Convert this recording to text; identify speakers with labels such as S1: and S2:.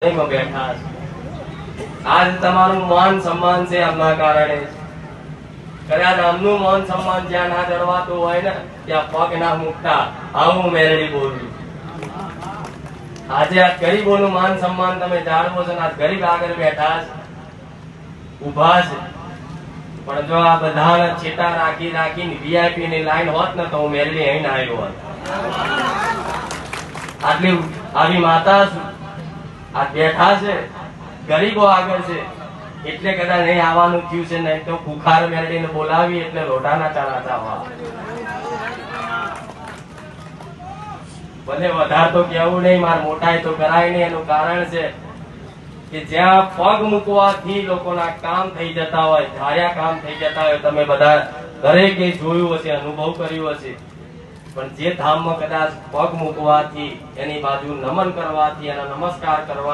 S1: બેઠા આજ તમારું માન સન્માન છે આમના કારણે કદાચ આમનું માન સન્માન જ્યાં ના જળવાતું હોય ને ત્યાં પગ ના મૂકતા આવું મેરડી બોલું. આજે આ ગરીબોનું માન સન્માન તમે જાળવો છો. આ ગરીબ આગળ બેઠા છે, ઉભા છે, પણ જો આ બધાને છેટા રાખી રાખીને વીઆઈપી ની લાઈન હોત ને તો હું મેરડી અહીં ના આવ્યો હોત. આટલી આવી માતા આ બેઠા છે, ગરીબો આગળ છે એટલે કદાચ નહીં આવવાનું થયું છે. નહીં તો બુખાર મેળવીને બોલાવી એટલે લોઢાના ચાણા ચાવા. ભલે વધારે તો કેવું નહીં, માર મોટાઈ તો કરાય નહીં. એનું કારણ છે કે જ્યાં પગ મૂકવાથી લોકોના કામ થઈ જતા હોય, ધાર્યા કામ થઈ જતા હોય, તમે બધા દરેકે જોયું હશે, અનુભવ કર્યો હશે. પણ જે ધામમાં કદાચ પગ મૂકવાથી, એની બાજુ નમન કરવાથી, એના નમસ્કાર કરવા